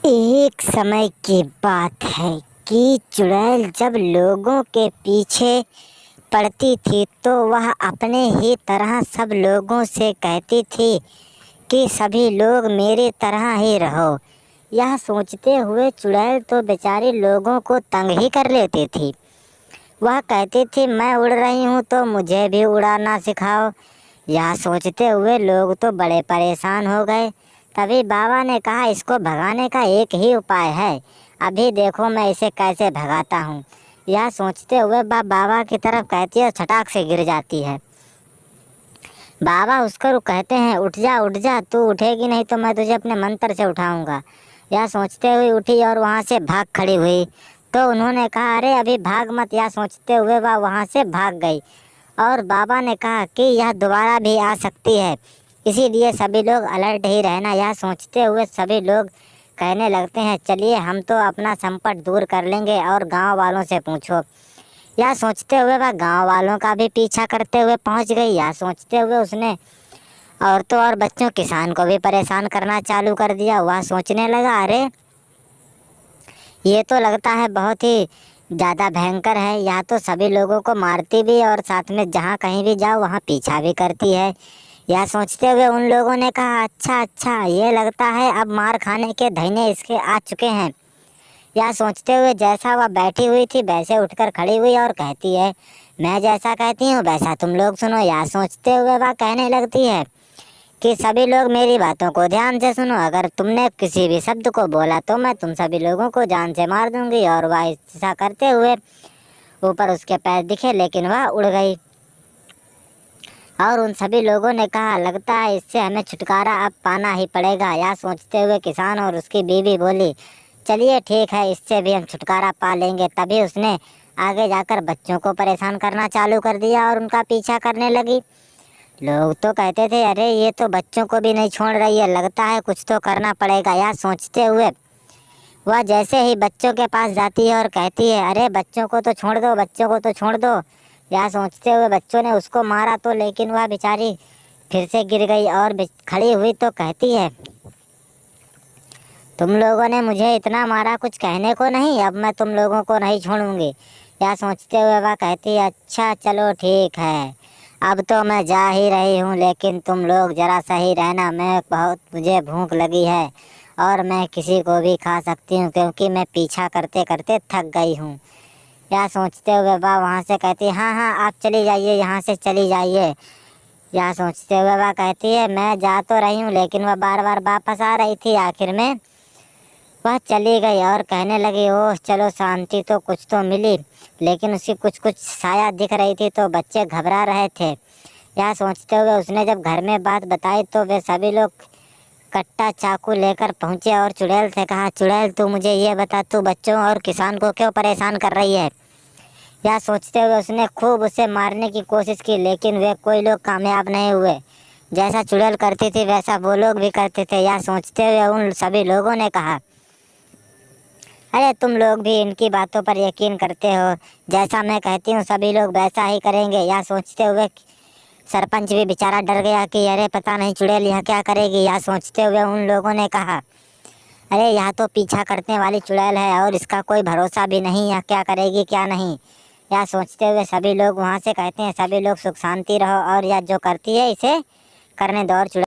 एक समय की बात है कि चुड़ैल जब लोगों के पीछे पड़ती थी तो वह अपने ही तरह सब लोगों से कहती थी कि सभी लोग मेरी तरह ही रहो। यह सोचते हुए चुड़ैल तो बेचारी लोगों को तंग ही कर लेती थी। वह कहती थी मैं उड़ रही हूँ तो मुझे भी उड़ाना सिखाओ। यह सोचते हुए लोग तो बड़े परेशान हो गए। तभी बाबा ने कहा इसको भगाने का एक ही उपाय है, अभी देखो मैं इसे कैसे भगाता हूँ। यह सोचते हुए बाबा की तरफ कहती है और छटाक से गिर जाती है। बाबा उसको कहते हैं उठ जा, तू उठेगी नहीं तो मैं तुझे अपने मंत्र से उठाऊंगा। यह सोचते हुए उठी और वहाँ से भाग खड़ी हुई। तो उन्होंने कहा अरे अभी भाग मत। यह सोचते हुए वह वहाँ से भाग गई और बाबा ने कहा कि यह दोबारा भी आ सकती है, इसीलिए सभी लोग अलर्ट ही रहना। यह सोचते हुए सभी लोग कहने लगते हैं चलिए हम तो अपना संकट दूर कर लेंगे और गांव वालों से पूछो। यह सोचते हुए वह गांव वालों का भी पीछा करते हुए पहुंच गई। यह सोचते हुए उसने औरतों और बच्चों किसान को भी परेशान करना चालू कर दिया। वह सोचने लगा अरे ये तो लगता है बहुत ही ज़्यादा भयंकर है, या तो सभी लोगों को मारती भी और साथ में जहाँ कहीं भी जाओ वहाँ पीछा भी करती है। यह सोचते हुए उन लोगों ने कहा अच्छा ये लगता है अब मार खाने के धइने इसके आ चुके हैं। यह सोचते हुए जैसा वह बैठी हुई थी वैसे उठकर खड़ी हुई और कहती है मैं जैसा कहती हूँ वैसा तुम लोग सुनो। यह सोचते हुए वह कहने लगती है कि सभी लोग मेरी बातों को ध्यान से सुनो, अगर तुमने किसी भी शब्द को बोला तो मैं तुम सभी लोगों को जान से मार दूंगी। और वह ऐसा करते हुए ऊपर उसके पैर दिखे लेकिन वह उड़ गई। और उन सभी लोगों ने कहा लगता है इससे हमें छुटकारा अब पाना ही पड़ेगा। यह सोचते हुए किसान और उसकी बीवी बोली चलिए ठीक है इससे भी हम छुटकारा पा लेंगे। तभी उसने आगे जाकर बच्चों को परेशान करना चालू कर दिया और उनका पीछा करने लगी। लोग तो कहते थे अरे ये तो बच्चों को भी नहीं छोड़ रही है, लगता है कुछ तो करना पड़ेगा। यह सोचते हुए वह जैसे ही बच्चों के पास जाती है और कहती है अरे बच्चों को तो छोड़ दो, बच्चों को तो छोड़ दो। यह सोचते हुए बच्चों ने उसको मारा तो लेकिन वह बेचारी फिर से गिर गई और खड़ी हुई तो कहती है तुम लोगों ने मुझे इतना मारा कुछ कहने को नहीं, अब मैं तुम लोगों को नहीं छोड़ूंगी। यह सोचते हुए वह कहती है अच्छा चलो ठीक है, अब तो मैं जा ही रही हूँ लेकिन तुम लोग ज़रा सही रहना, मुझे भूख लगी है और मैं किसी को भी खा सकती हूँ क्योंकि मैं पीछा करते करते थक गई हूँ। यह सोचते हुए वह वहाँ से कहती है हाँ आप चली जाइए, यहाँ से चली जाइए। यह सोचते हुए वह कहती है मैं जा तो रही हूँ लेकिन वह बार बार वापस आ रही थी। आखिर में वह चली गई और कहने लगी ओह चलो शांति तो कुछ तो मिली, लेकिन उसकी कुछ कुछ साया दिख रही थी तो बच्चे घबरा रहे थे। यह सोचते हुए उसने जब घर में बात बताई तो वे सभी लोग कट्टा चाकू लेकर पहुँचे और चुड़ैल से कहा चुड़ैल तू मुझे ये बता तू बच्चों और किसान को क्यों परेशान कर रही है। यह सोचते हुए उसने खूब उसे मारने की कोशिश की लेकिन वे कोई लोग कामयाब नहीं हुए। जैसा चुड़ैल करती थी वैसा वो लोग भी करते थे। यह सोचते हुए उन सभी लोगों ने कहा अरे तुम लोग भी इनकी बातों पर यकीन करते हो, जैसा मैं कहती हूँ सभी लोग वैसा ही करेंगे। यह सोचते हुए सरपंच भी बेचारा डर गया कि अरे पता नहीं चुड़ैल यह क्या करेगी। यह सोचते हुए उन लोगों ने कहा अरे यह तो पीछा करने वाली चुड़ैल है और इसका कोई भरोसा भी नहीं, यह क्या करेगी क्या नहीं। यह सोचते हुए सभी लोग वहाँ से कहते हैं सभी लोग सुख शांति रहो और यह जो करती है इसे करने दो। और चुड़ैल